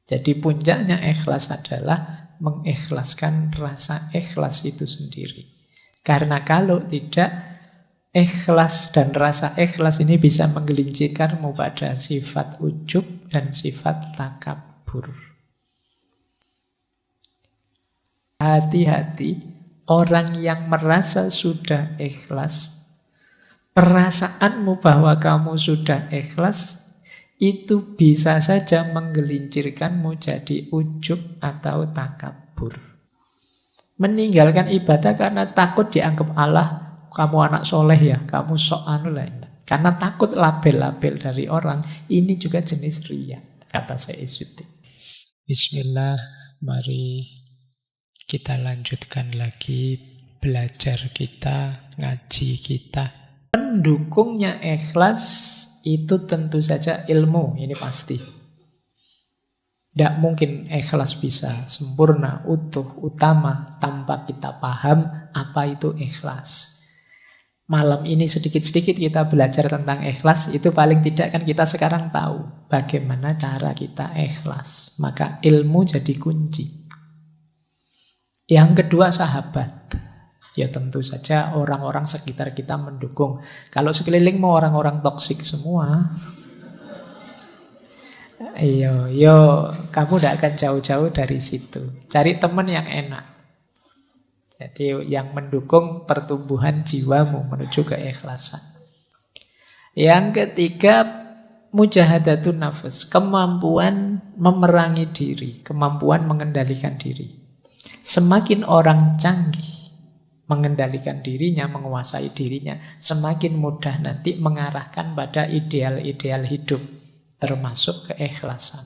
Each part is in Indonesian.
Jadi puncaknya ikhlas adalah mengikhlaskan rasa ikhlas itu sendiri. Karena kalau tidak, ikhlas dan rasa ikhlas ini bisa menggelincirkanmu pada sifat ujub dan sifat takabur. Hati-hati, orang yang merasa sudah ikhlas, perasaanmu bahwa kamu sudah ikhlas, itu bisa saja menggelincirkanmu jadi ujub atau takabur. Meninggalkan ibadah karena takut dianggap Allah, kamu anak soleh ya, kamu sok anu lah. Karena takut label-label dari orang, ini juga jenis riya, kata Sayyidzuddin. Bismillah, mari kita lanjutkan lagi belajar kita, ngaji kita. Pendukungnya ikhlas itu tentu saja ilmu, ini pasti. Tidak mungkin ikhlas bisa sempurna, utuh, utama tanpa kita paham apa itu ikhlas. Malam ini sedikit-sedikit kita belajar tentang ikhlas, itu paling tidak kan kita sekarang tahu bagaimana cara kita ikhlas. Maka ilmu jadi kunci. Yang kedua sahabat. Ya tentu saja orang-orang sekitar kita mendukung. Kalau sekelilingmu orang-orang toksik semua, kamu tidak akan jauh-jauh dari situ. Cari teman yang enak. Jadi yang mendukung pertumbuhan jiwamu menuju keikhlasan. Yang ketiga, mujahadatun nafas, kemampuan memerangi diri, kemampuan mengendalikan diri. Semakin orang canggih mengendalikan dirinya, menguasai dirinya, semakin mudah nanti mengarahkan pada ideal-ideal hidup, termasuk keikhlasan.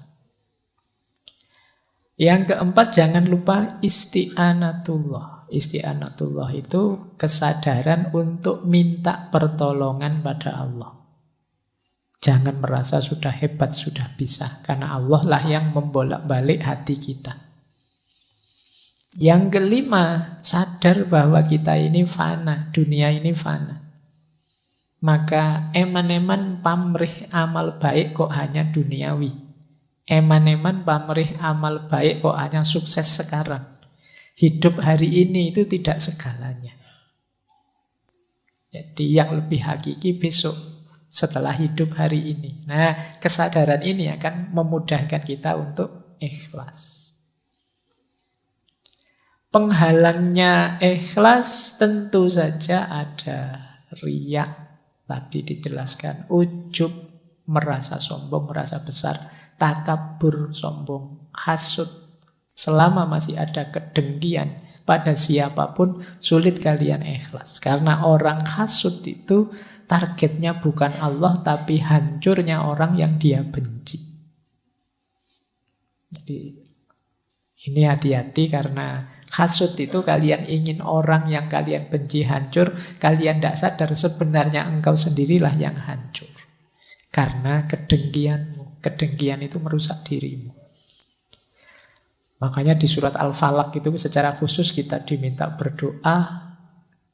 Yang keempat, jangan lupa isti'anatullah. Isti'anatullah itu kesadaran untuk minta pertolongan pada Allah. Jangan merasa sudah hebat, sudah bisa, karena Allah lah yang membolak-balik hati kita. Yang kelima, sadar bahwa kita ini fana, dunia ini fana. Maka eman-eman pamrih amal baik kok hanya duniawi. Eman-eman pamrih amal baik kok hanya sukses sekarang. Hidup hari ini itu tidak segalanya. Jadi yang lebih hakiki besok setelah hidup hari ini. Nah, kesadaran ini akan memudahkan kita untuk ikhlas. Penghalangnya ikhlas tentu saja ada riya. Tadi dijelaskan ujub, merasa sombong, merasa besar, takabur, sombong, hasud. Selama masih ada kedengkian pada siapapun, sulit kalian ikhlas. Karena orang hasud itu targetnya bukan Allah, tapi hancurnya orang yang dia benci. Jadi ini hati-hati, karena hasud itu kalian ingin orang yang kalian benci hancur, kalian tidak sadar sebenarnya engkau sendirilah yang hancur. Karena kedengkianmu, kedengkian itu merusak dirimu. Makanya di surat Al-Falaq itu secara khusus kita diminta berdoa,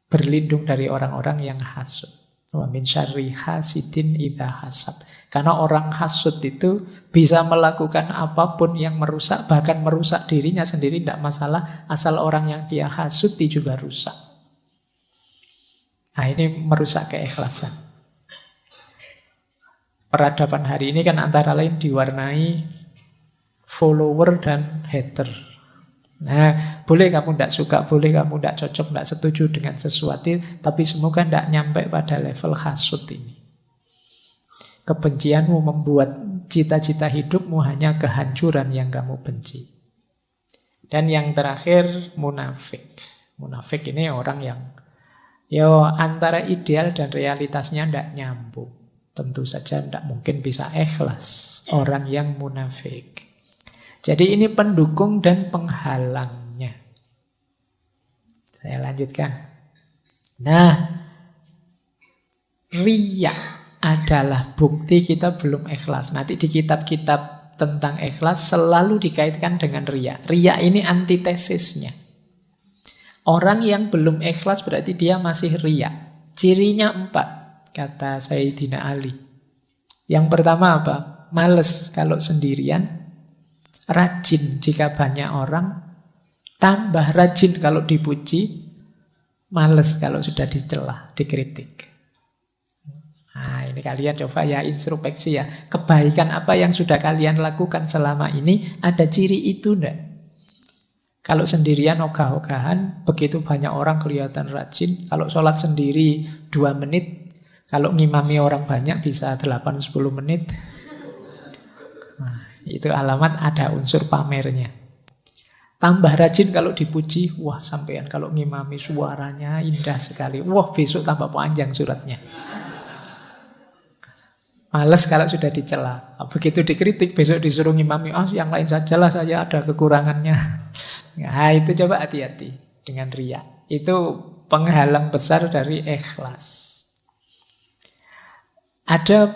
berlindung dari orang-orang yang hasud. Wa min syarri hasidin idza hasad. Karena orang hasud itu bisa melakukan apapun yang merusak, bahkan merusak dirinya sendiri tidak masalah, asal orang yang dia hasudi juga rusak. Nah, ini merusak keikhlasan. Peradaban hari ini kan antara lain diwarnai follower dan hater. Nah, boleh kamu tidak suka, boleh kamu tidak cocok, tidak setuju dengan sesuatu, tapi semoga tidak nyampe pada level hasud ini. Kebencianmu membuat cita-cita hidupmu hanya kehancuran yang kamu benci. Dan yang terakhir, munafik. Munafik ini orang yang antara ideal dan realitasnya tidak nyambung. Tentu saja tidak mungkin bisa ikhlas orang yang munafik. Jadi ini pendukung dan penghalangnya. Saya lanjutkan. Nah, riya adalah bukti kita belum ikhlas. Nanti di kitab-kitab tentang ikhlas selalu dikaitkan dengan riya. Riya ini antitesisnya. Orang yang belum ikhlas berarti dia masih riya. Cirinya 4, kata Sayyidina Ali. Yang pertama apa? Males kalau sendirian. rajin jika banyak orang, tambah rajin kalau dipuji, males kalau sudah dicela, dikritik. Nah, ini kalian coba ya introspeksi ya. Kebaikan apa yang sudah kalian lakukan selama ini, ada ciri itu enggak? Kalau sendirian ogah-ogahan, begitu banyak orang kelihatan rajin. Kalau sholat sendiri 2 menit, kalau ngimami orang banyak bisa 8-10 menit. Nah, itu alamat ada unsur pamernya. Tambah rajin kalau dipuji, wah sampean kalau ngimami suaranya indah sekali. Wah besok tambah panjang suratnya. Males kalau sudah dicela. Begitu dikritik, besok disuruh ngimami, yang lain sajalah saya ada kekurangannya. Nah itu coba hati-hati dengan riya. Itu penghalang besar dari ikhlas. Ada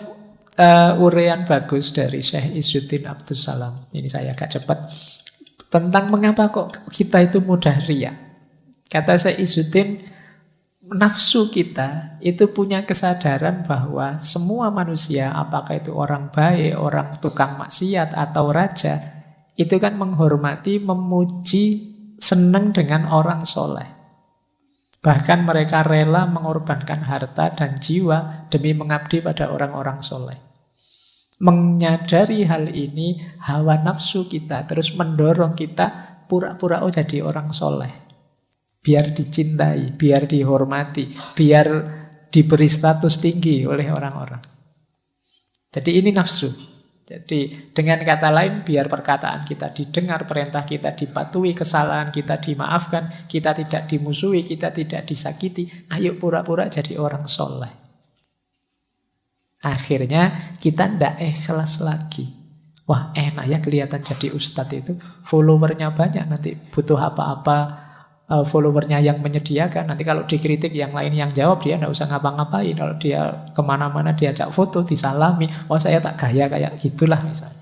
uraian bagus dari Syekh Izzuddin Abdus Salam. Ini saya agak cepat. Tentang mengapa kok kita itu mudah riya. Kata Syekh Izzuddin, nafsu kita itu punya kesadaran bahwa semua manusia, apakah itu orang baik, orang tukang maksiat atau raja, itu kan menghormati, memuji, senang dengan orang soleh. Bahkan mereka rela mengorbankan harta dan jiwa demi mengabdi pada orang-orang soleh. Menyadari hal ini, hawa nafsu kita terus mendorong kita pura-pura jadi orang soleh. Biar dicintai, biar dihormati, biar diberi status tinggi oleh orang-orang. Jadi ini nafsu. Jadi dengan kata lain, biar perkataan kita didengar, perintah kita dipatuhi, kesalahan kita dimaafkan, kita tidak dimusuhi, kita tidak disakiti, ayo pura-pura jadi orang soleh. Akhirnya kita tidak ikhlas lagi. Wah enak ya kelihatan jadi ustadz itu, followernya banyak, nanti butuh apa-apa, followernya yang menyediakan. Nanti kalau dikritik yang lain yang jawab, dia tidak usah ngapa-ngapain. Kalau dia kemana-mana diajak foto, disalami, wah saya tak gaya kayak gitulah misalnya.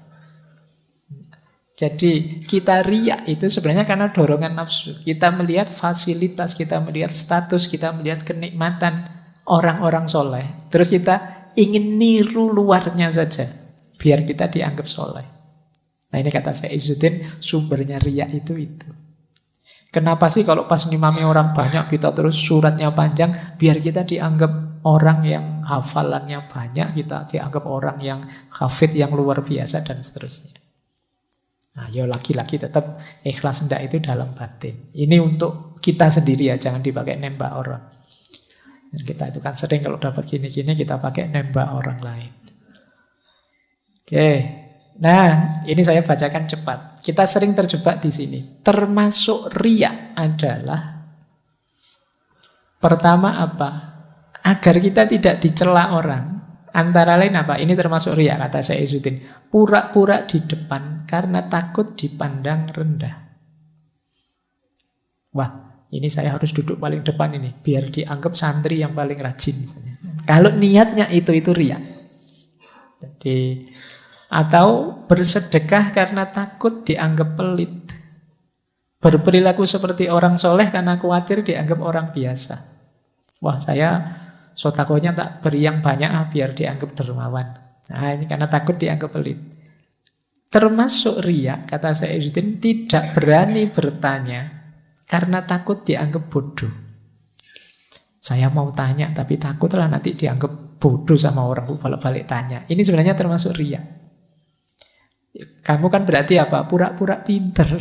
Jadi kita riya itu sebenarnya karena dorongan nafsu. Kita melihat fasilitas, kita melihat status, kita melihat kenikmatan orang-orang soleh. Terus kita ingin niru luarnya saja, biar kita dianggap soleh. Nah ini kata Syekh Izzuddin, sumbernya riya itu. Kenapa sih kalau pas ngimami orang banyak kita terus suratnya panjang, biar kita dianggap orang yang hafalannya banyak, kita dianggap orang yang hafid yang luar biasa dan seterusnya. Nah, ya laki-laki tetap ikhlas hendak itu dalam batin. Ini untuk kita sendiri ya, jangan dipakai nembak orang. Dan kita itu kan sering kalau dapat gini-gini kita pakai nembak orang lain. Oke. Nah, ini saya bacakan cepat. Kita sering terjebak di sini. Termasuk riya adalah pertama apa? Agar kita tidak dicela orang. Antara lain apa? Ini termasuk riya kata Syekh Izzuddin. Pura-pura di depan karena takut dipandang rendah. Wah, ini saya harus duduk paling depan ini biar dianggap santri yang paling rajin misalnya. Kalau niatnya itu riya. Jadi atau bersedekah karena takut dianggap pelit. Berperilaku seperti orang soleh karena khawatir dianggap orang biasa. Wah saya sotakonya tak beri yang banyak biar dianggap dermawan. Nah ini karena takut dianggap pelit. Termasuk riya, kata Syekh Izzuddin, tidak berani bertanya karena takut dianggap bodoh. Saya mau tanya tapi takutlah nanti dianggap bodoh sama orang balik-balik tanya. Ini sebenarnya termasuk riya. Kamu kan berarti apa? Pura-pura pinter.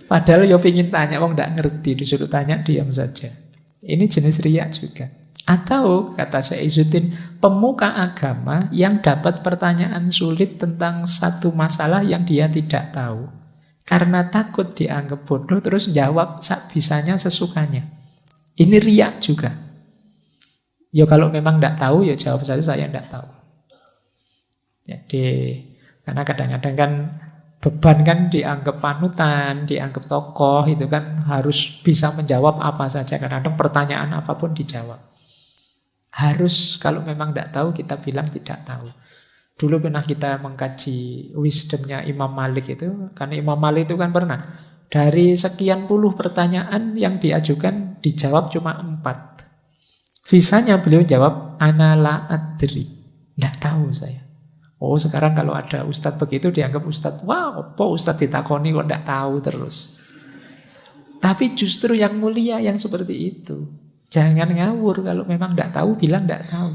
Padahal yo pingin tanya, wong nggak ngerti, disuruh tanya diam saja. Ini jenis riya juga. Atau kata Syekh Izzuddin, pemuka agama yang dapat pertanyaan sulit tentang satu masalah yang dia tidak tahu, karena takut dianggap bodoh terus jawab sak bisanya sesukanya. Ini riya juga. Yo kalau memang tidak tahu, ya jawab saja saya tidak tahu. Jadi karena kadang-kadang kan beban kan dianggap panutan, dianggap tokoh, itu kan harus bisa menjawab apa saja. Kadang-kadang pertanyaan apapun dijawab. Harus kalau memang tidak tahu kita bilang tidak tahu. Dulu pernah kita mengkaji wisdomnya Imam Malik itu, karena Imam Malik itu kan pernah dari sekian puluh pertanyaan yang diajukan dijawab cuma 4. Sisanya beliau jawab ana la adri, tidak tahu saya. Oh sekarang kalau ada ustadz begitu dianggap ustadz, wah apa ustadz ditakoni kok ndak tahu terus. Tapi justru yang mulia yang seperti itu. Jangan ngawur, kalau memang ndak tahu bilang ndak tahu.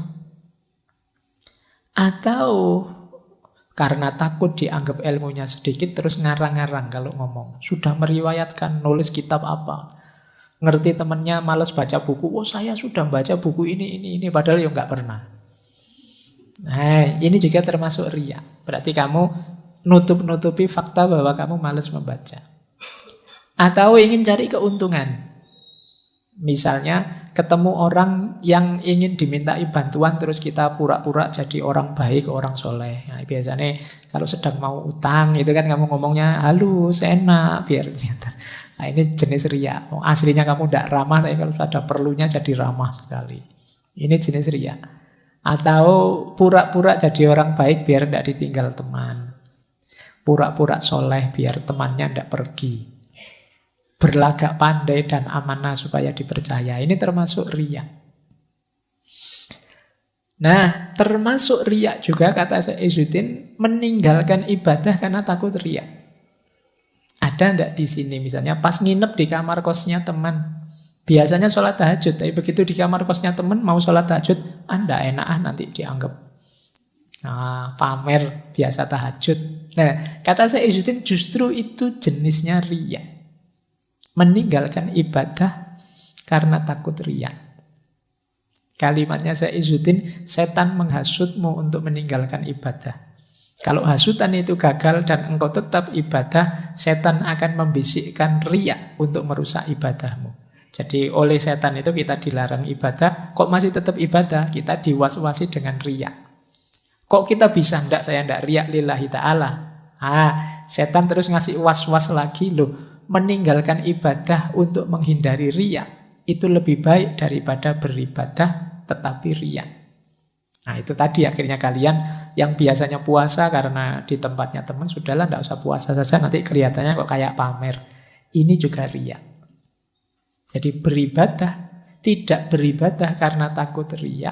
Atau karena takut dianggap ilmunya sedikit terus ngarang-ngarang kalau ngomong. Sudah meriwayatkan nulis kitab apa. Ngerti temennya malas baca buku. Oh saya sudah baca buku ini. Padahal ya nggak pernah. Nah ini juga termasuk riya. Berarti kamu nutup-nutupi fakta bahwa kamu malas membaca. Atau ingin cari keuntungan. Misalnya ketemu orang yang ingin dimintai bantuan terus kita pura-pura jadi orang baik, orang soleh. Nah, biasanya kalau sedang mau utang itu kan kamu ngomongnya halus, enak biar kelihatan. Nah, ini jenis riya. Oh, aslinya kamu tidak ramah, tapi kalau ada perlunya jadi ramah sekali. Ini jenis riya. Atau pura-pura jadi orang baik biar tidak ditinggal teman. Pura-pura soleh biar temannya tidak pergi. Berlagak pandai dan amanah supaya dipercaya. Ini termasuk riya. Nah, termasuk riya juga kata Syekh Izzuddin meninggalkan ibadah karena takut riya. Ada enggak di sini misalnya pas nginep di kamar kosnya teman. Biasanya sholat tahajud, tapi begitu di kamar kosnya teman mau sholat tahajud, Anda enak nanti dianggap pamer biasa tahajud. Nah, kata Syekh Izzuddin justru itu jenisnya riya. Meninggalkan ibadah karena takut riya. Kalimatnya Syekh Izzuddin, setan menghasutmu untuk meninggalkan ibadah. Kalau hasutan itu gagal dan engkau tetap ibadah, setan akan membisikkan riya untuk merusak ibadahmu. Jadi oleh setan itu kita dilarang ibadah, kok masih tetap ibadah, kita diwas-wasi dengan riya. Kok kita bisa ndak saya ndak riya lillahi ta'ala. Setan terus ngasih was-was lagi loh. Meninggalkan ibadah untuk menghindari riya itu lebih baik daripada beribadah tetapi riya. Nah itu tadi akhirnya kalian yang biasanya puasa karena di tempatnya teman, sudahlah ndak usah puasa saja nanti kelihatannya kok kayak pamer. Ini juga riya. Jadi beribadah, tidak beribadah karena takut riya,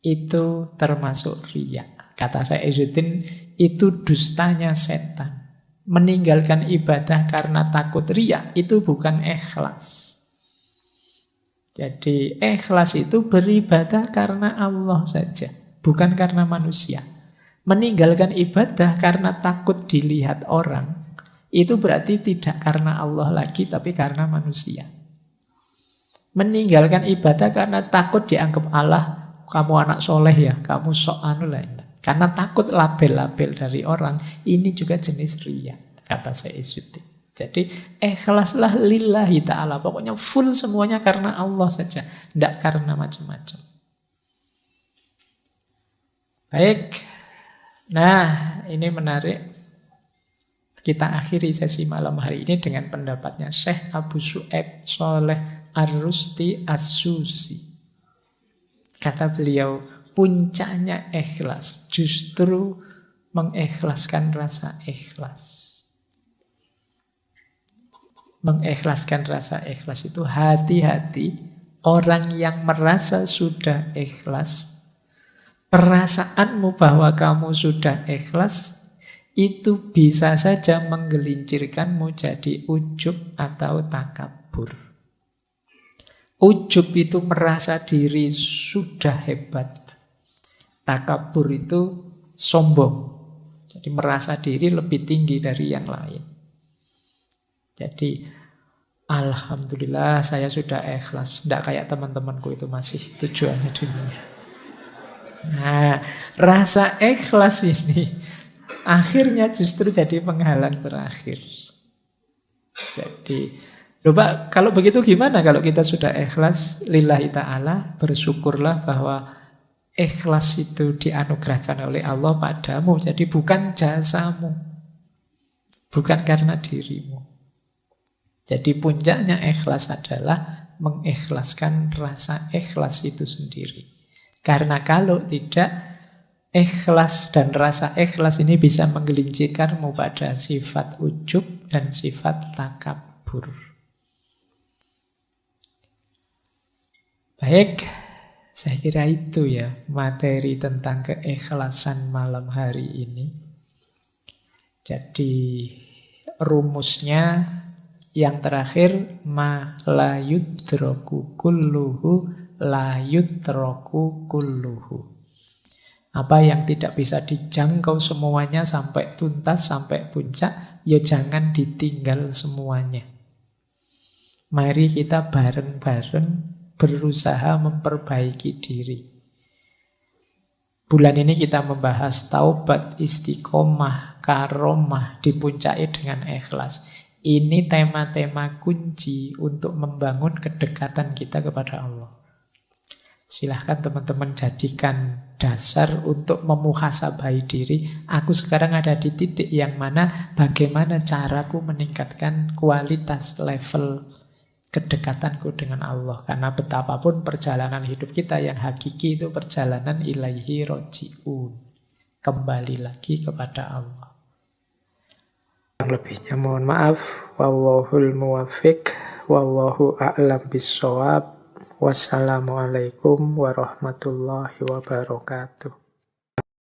itu termasuk riya. Kata Syekh Izzuddin, itu dustanya setan. Meninggalkan ibadah karena takut riya, itu bukan ikhlas. Jadi ikhlas itu beribadah karena Allah saja, bukan karena manusia. Meninggalkan ibadah karena takut dilihat orang, itu berarti tidak karena Allah lagi, tapi karena manusia. Meninggalkan ibadah karena takut dianggap Allah, kamu anak soleh ya, kamu sok anu lah. Karena takut label-label dari orang, ini juga jenis riya, kata Syekh Izzuddin. Jadi ikhlaslah lillahi ta'ala, pokoknya full semuanya karena Allah saja, tidak karena macam-macam. Baik, nah ini menarik. Kita akhiri sesi malam hari ini dengan pendapatnya Syekh Abu Syu'aib Shaleh Ar-Rusti As-Susi. Kata beliau, puncaknya ikhlas justru mengikhlaskan rasa ikhlas. Mengikhlaskan rasa ikhlas itu hati-hati orang yang merasa sudah ikhlas. Perasaanmu bahwa kamu sudah ikhlas itu bisa saja menggelincirkanmu jadi ujub atau takabur. Ujub itu merasa diri sudah hebat. Takabur itu sombong. Jadi merasa diri lebih tinggi dari yang lain. Jadi alhamdulillah saya sudah ikhlas. Tidak kayak teman-temanku itu masih tujuannya dunia. Nah, rasa ikhlas ini akhirnya justru jadi penghalang terakhir. Jadi coba kalau begitu gimana kalau kita sudah ikhlas lillahi ta'ala, bersyukurlah bahwa ikhlas itu dianugerahkan oleh Allah padamu. Jadi bukan jasamu, bukan karena dirimu. Jadi puncaknya ikhlas adalah mengikhlaskan rasa ikhlas itu sendiri. Karena kalau tidak, ikhlas dan rasa ikhlas ini bisa menggelincirkanmu pada sifat ujub dan sifat takabur. Baik, Saya kira itu ya materi tentang keikhlasan malam hari ini. Jadi rumusnya yang terakhir, ma la yudraku kulluhu la yudraku kulluhu. Apa yang tidak bisa dijangkau semuanya sampai tuntas, sampai puncak, ya jangan ditinggal semuanya. Mari kita bareng-bareng berusaha memperbaiki diri. Bulan ini kita membahas taubat, istiqomah, karomah, dipuncai dengan ikhlas. Ini tema-tema kunci untuk membangun kedekatan kita kepada Allah. Silahkan teman-teman jadikan dasar untuk memuhasabai diri. Aku sekarang ada di titik yang mana, bagaimana caraku meningkatkan kualitas level kedekatanku dengan Allah. Karena betapapun perjalanan hidup kita yang hakiki itu perjalanan ilaihi roji'un. Kembali lagi kepada Allah. Yang lebihnya mohon maaf. Wallahul muwaffiq. Wallahu a'lam bissawab. Wassalamualaikum warahmatullahi wabarakatuh.